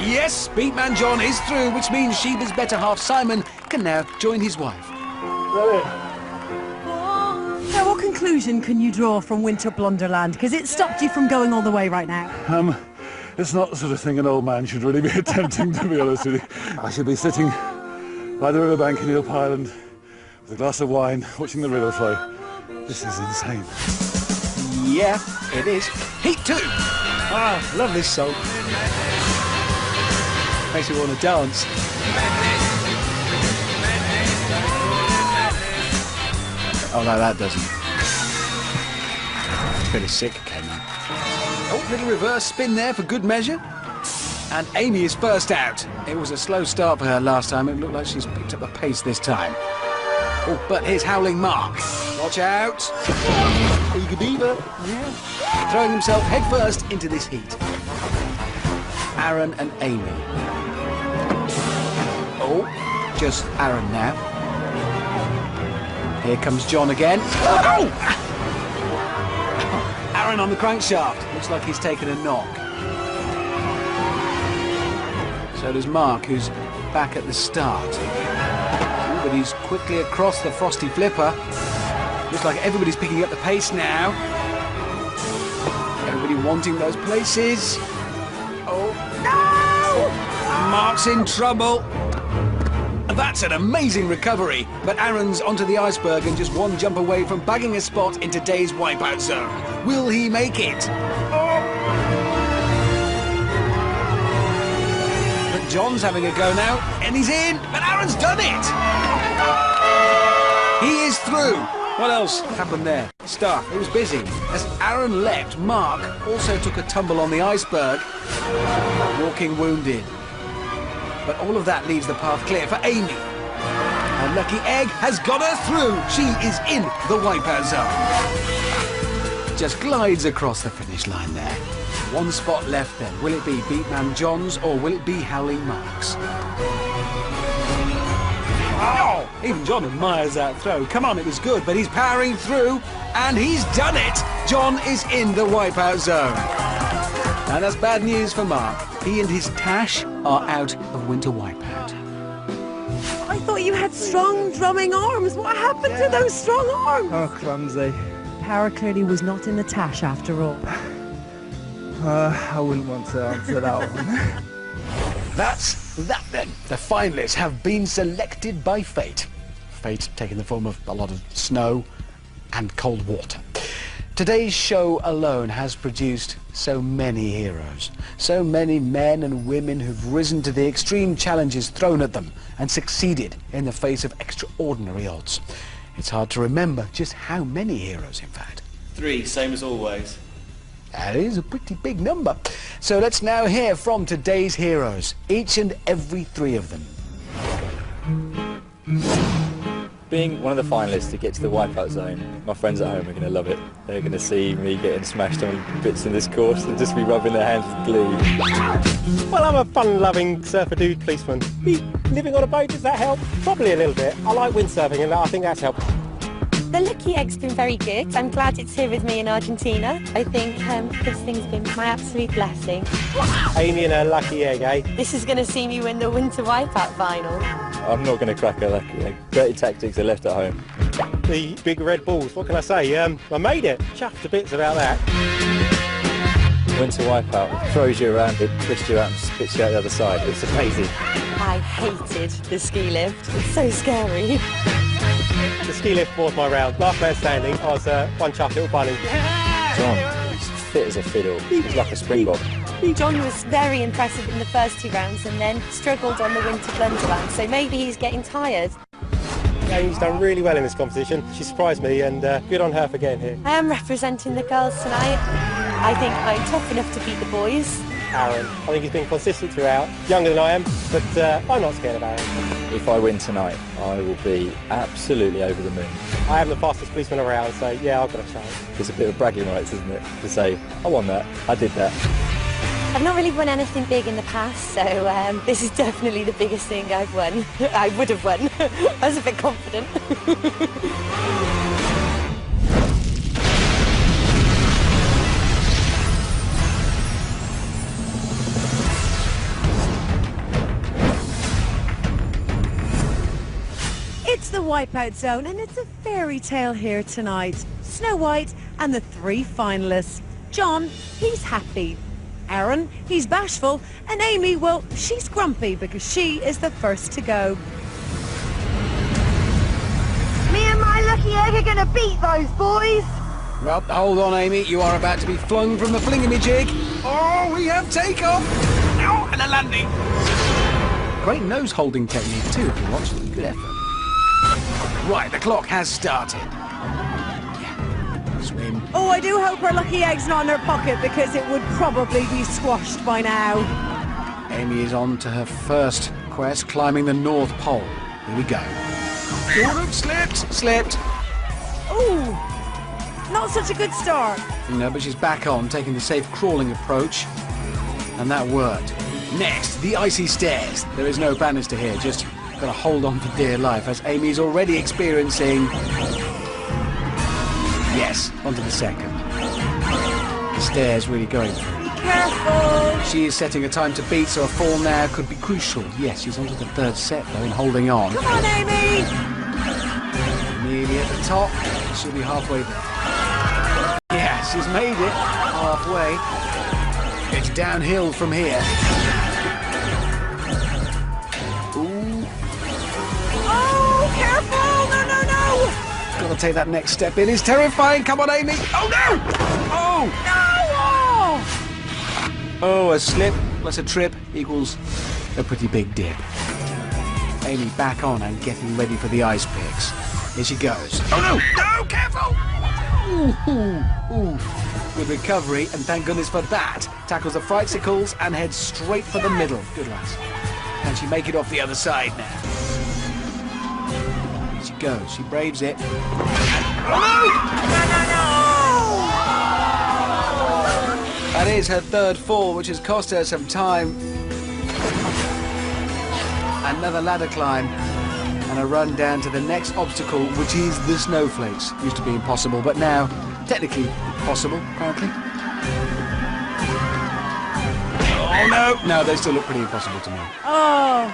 Yes, Beatman John is through, which means Sheba's better half Simon can now join his wife. Ready? conclusion can you draw from Winter Blunderland? Because it stopped you from going all the way right now. It's not the sort of thing an old man should really be attempting, to be honest with you. I should be sitting by the riverbank in Eel Island with a glass of wine, watching the river flow. This is insane. Yeah, it is. Heat 2. Ah, love this song. Makes me want to dance. Oh no, that doesn't. Bit of sick came on. Oh, little reverse spin there for good measure. And Amy is first out. It was a slow start for her last time. It looked like she's picked up the pace this time. Oh, but here's Howling Mark. Watch out. Eager Beaver. Yeah. Throwing himself headfirst into this heat. Aaron and Amy. Oh, just Aaron now. Here comes John again. Oh! Aaron on the crankshaft. Looks like he's taken a knock. So does Mark, who's back at the start. Ooh, but he's quickly across the frosty flipper. Looks like everybody's picking up the pace now. Everybody wanting those places. Oh, no! Mark's in trouble. That's an amazing recovery, but Aaron's onto the iceberg and just one jump away from bagging a spot in today's Wipeout Zone. Will he make it? Oh. But John's having a go now, and he's in, but Aaron's done it! He is through. What else happened there? Stuff. It was busy. As Aaron leapt, Mark also took a tumble on the iceberg, walking wounded. But all of that leaves the path clear for Amy. Her lucky egg has got her through. She is in the Wipeout Zone. Just glides across the finish line there. One spot left then. Will it be Beatman John's or will it be Howling Mark's? Oh! Even John admires that throw. Come on, it was good, but he's powering through and he's done it. John is in the Wipeout Zone. And that's bad news for Mark. He and his Tash are out of Winter Wipeout. I thought you had strong drumming arms. What happened to those strong arms? Oh, clumsy. Power clearly was not in the Tash after all. I wouldn't want to answer that one. That's that then. The finalists have been selected by fate. Fate taking the form of a lot of snow and cold water. Today's show alone has produced so many heroes, so many men and women who've risen to the extreme challenges thrown at them and succeeded in the face of extraordinary odds. It's hard to remember just how many heroes, in fact. 3, same as always. That is a pretty big number. So let's now hear from today's heroes, each and every 3 of them. Being one of the finalists to get to the Wipeout Zone, my friends at home are going to love it. They're going to see me getting smashed on bits in this course and just be rubbing their hands with glue. Well, I'm a fun-loving surfer dude policeman. Living on a boat, does that help? Probably a little bit. I like windsurfing and I think that's helped. The lucky egg's been very good. I'm glad it's here with me in Argentina. I think this thing's been my absolute blessing. Amy and her lucky egg, eh? This is going to see me win the Winter Wipeout final. I'm not going to crack a lucky egg. Dirty tactics are left at home. The big red balls, what can I say? I made it. Chuffed to bits about that. Winter Wipeout, it throws you around, it twists you out and spits you out the other side. It's amazing. I hated the ski lift. It's so scary. The ski lift was my round. Last man standing, I was one chuffed little bunny. John, he's fit as a fiddle. He's like a springbok. John was very impressive in the first 2 rounds and then struggled on the Winter Blunderland, so maybe he's getting tired. Amy's done really well in this competition. She surprised me and good on her for getting here. I am representing the girls tonight. I think I'm tough enough to beat the boys. Aaron, I think he's been consistent throughout. Younger than I am, but I'm not scared of Aaron. If I win tonight, I will be absolutely over the moon. I am the fastest policeman around, so yeah, I've got a chance. It's a bit of bragging rights, isn't it? To say, I won that, I did that. I've not really won anything big in the past, so this is definitely the biggest thing I've won. I would have won. I was a bit confident. It's the Wipeout Zone and it's a fairy tale here tonight. Snow White and the 3 finalists. John, he's happy. Aaron, he's bashful. And Amy, well, she's grumpy because she is the first to go. Me and my lucky egg are gonna beat those boys. Well, hold on, Amy. You are about to be flung from the flingamajig. Oh, we have takeoff. Ow, and a landing. Great nose-holding technique, too, if you watch. Good effort. Right, the clock has started. Yeah. Swim. Oh, I do hope her lucky egg's not in her pocket because it would probably be squashed by now. Amy is on to her first quest, climbing the North Pole. Here we go. Sort of slipped. Ooh, not such a good start. No, but she's back on, taking the safe crawling approach. And that worked. Next, the icy stairs. There is no banister here, just got to hold on for dear life, as Amy's already experiencing... Yes, onto the second. The stairs really going through. Be careful. She is setting a time to beat, so a fall now could be crucial. Yes, she's onto the third set, though, and holding on. Come on, Amy! Nearly at the top. She'll be halfway there. Yeah, she's made it. Halfway. It's downhill from here. Ooh. Oh, careful! No! Gotta take that next step. It is terrifying. Come on, Amy. Oh, no! Oh! No! Oh, a slip plus a trip equals a pretty big dip. Amy back on and getting ready for the ice picks. Here she goes. Oh, no! No, careful! Ooh. Good recovery, and thank goodness for that. Tackles the frightsicles and heads straight for the middle. Good lass. Can she make it off the other side now? Here she goes. She braves it. Oh, no! That is her third fall, which has cost her some time. Another ladder climb. And a run down to the next obstacle, which is the snowflakes. Used to be impossible, but now, technically possible, apparently. Oh, no! No, they still look pretty impossible to me. Oh!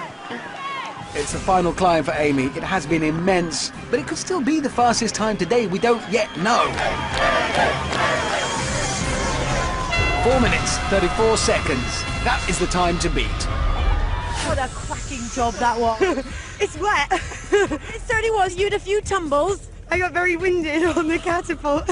It's the final climb for Amy. It has been immense, but it could still be the fastest time today. We don't yet know. 4 minutes, 34 seconds. That is the time to beat. What a cracking job that was. It's wet. It certainly was. You had a few tumbles. I got very winded on the catapult.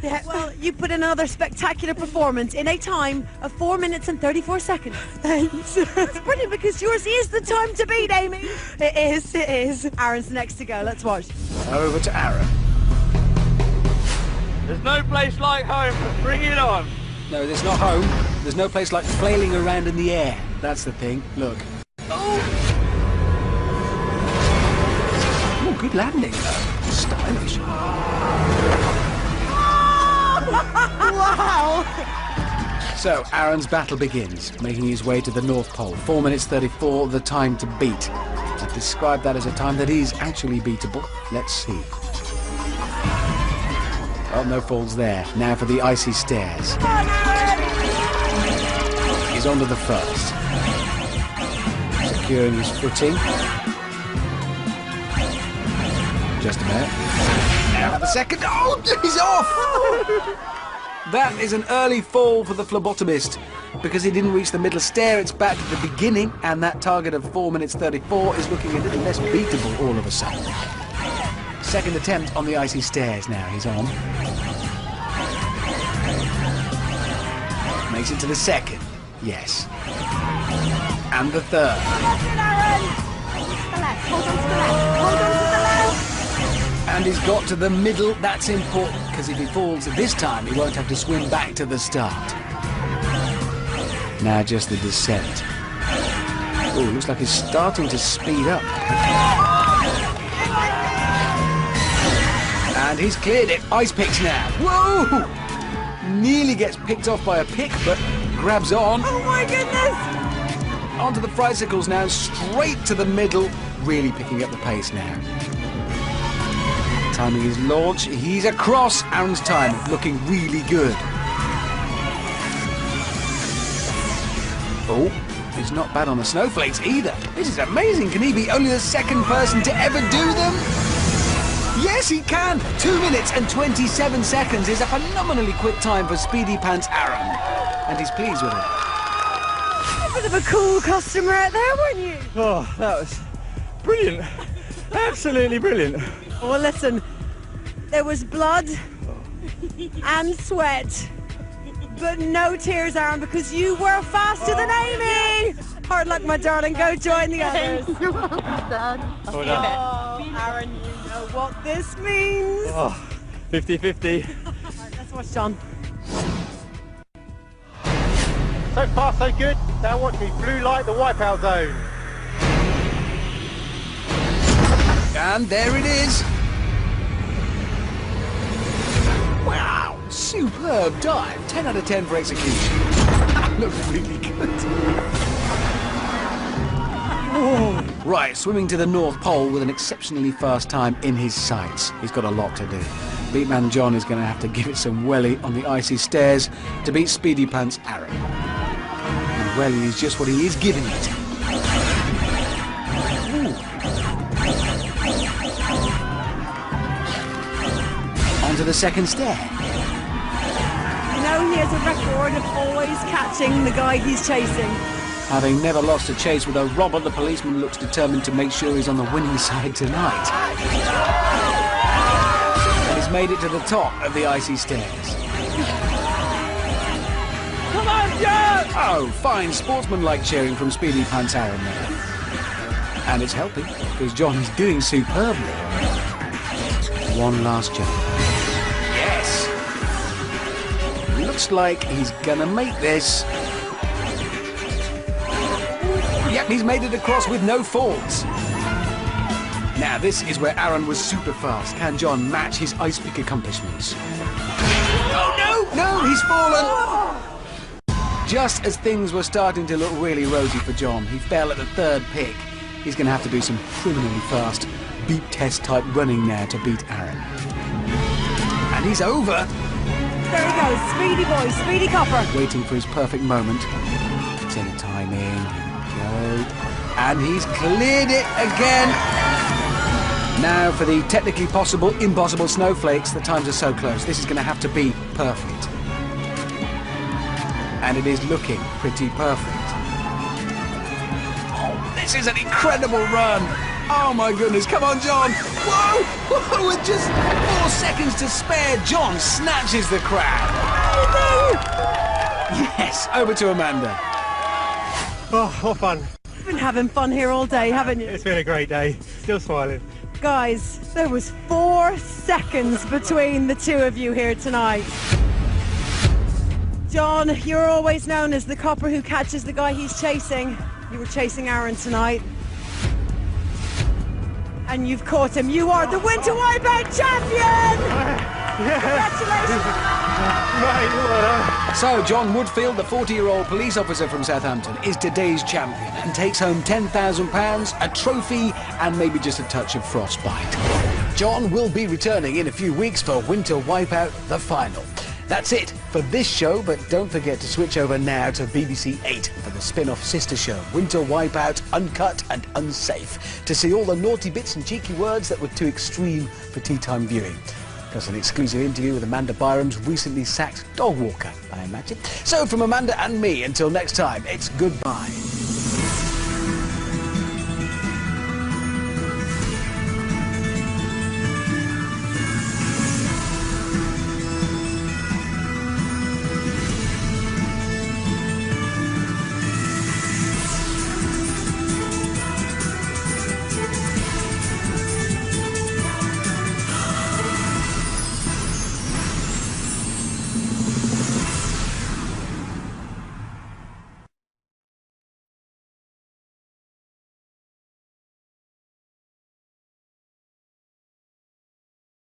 Yeah. Well, you put in another spectacular performance in a time of 4 minutes and 34 seconds. Thanks. That's brilliant because yours is the time to beat, Amy. It is. Aaron's next to go. Let's watch. Over to Aaron. There's no place like home. Bring it on. No, there's not home. There's no place like flailing around in the air. That's the thing. Look. Oh! Oh, good landing, though. Stylish. Wow! So, Aaron's battle begins, making his way to the North Pole. 4 minutes 34, the time to beat. I've described that as a time that is actually beatable. Let's see. Oh, no falls there. Now for the icy stairs. He's onto the first. Securing his footing. Just about. Now for the second. Oh, he's off! That is an early fall for the phlebotomist. Because he didn't reach the middle stair, it's back to the beginning, and that target of 4 minutes 34 is looking a little less beatable all of a sudden. Second attempt on the icy stairs now. He's on. Makes it to the second. Yes. And the third. And he's got to the middle. That's important, because if he falls this time, he won't have to swim back to the start. Now just the descent. Oh, looks like he's starting to speed up. And he's cleared it. Ice picks now. Whoa! Nearly gets picked off by a pick, but grabs on. Oh my goodness! Onto the fricicles now, straight to the middle. Really picking up the pace now. Timing his launch. He's across. Aaron's time looking really good. Oh, he's not bad on the snowflakes either. This is amazing. Can he be only the second person to ever do them? Yes, he can! 2 minutes and 27 seconds is a phenomenally quick time for Speedy Pants Aaron. And he's pleased with it. A bit of a cool customer out there, weren't you? Oh, that was brilliant. Absolutely brilliant. Well, listen, there was blood and sweat, but no tears, Aaron, because you were faster than Amy. Hard luck, my darling. Go join the others. You're welcome, Dad. Oh, Aaron, you know what this means. Oh, 50-50. Right, let's watch John. So far, so good. Now watch me blue light the Wipeout Zone. And there it is. Wow, superb dive. 10 out of 10 for execution. That looked really good. Oh. Right, swimming to the North Pole with an exceptionally fast time in his sights. He's got a lot to do. Beatman John is going to have to give it some welly on the icy stairs to beat Speedy Pants Aaron. And welly is just what he is giving it. Onto the second stair. You know he has a record of always catching the guy he's chasing. Having never lost a chase with a robber, the policeman looks determined to make sure he's on the winning side tonight. And he's made it to the top of the icy stairs. Come on, John! Oh, fine sportsman-like cheering from Speedy Pants Aaron there. And it's helping, because John is doing superbly. One last jump. Yes! Looks like he's gonna make this. Yep, he's made it across with no faults. Now, this is where Aaron was super fast. Can John match his ice pick accomplishments? Oh, no! No, he's fallen! Just as things were starting to look really rosy for John, he fell at the third pick. He's going to have to do some criminally fast beat test type running now to beat Aaron. And he's over! There he goes, speedy boy, speedy copper. Waiting for his perfect moment. Tinner timing. Go. And he's cleared it again. Now for the technically possible, impossible snowflakes. The times are so close. This is going to have to be perfect. And it is looking pretty perfect. Oh, this is an incredible run. Oh my goodness, come on John. Whoa, whoa, with just 4 seconds to spare, John snatches the crowd. Oh, no. Yes, over to Amanda. Oh, what fun. You've been having fun here all day, haven't you? It's been a great day. Still smiling. Guys, there was 4 seconds between the two of you here tonight. John, you're always known as the copper who catches the guy he's chasing. You were chasing Aaron tonight. And you've caught him. You are the Winter Wipeout champion! Congratulations! So, John Woodfield, the 40-year-old police officer from Southampton, is today's champion and takes home £10,000, a trophy, and maybe just a touch of frostbite. John will be returning in a few weeks for Winter Wipeout, the final. That's it for this show, but don't forget to switch over now to BBC 8 for the spin-off sister show, Winter Wipeout Uncut and Unsafe, to see all the naughty bits and cheeky words that were too extreme for tea-time viewing. Plus an exclusive interview with Amanda Byram's recently sacked dog walker, I imagine. So from Amanda and me, until next time, it's goodbye.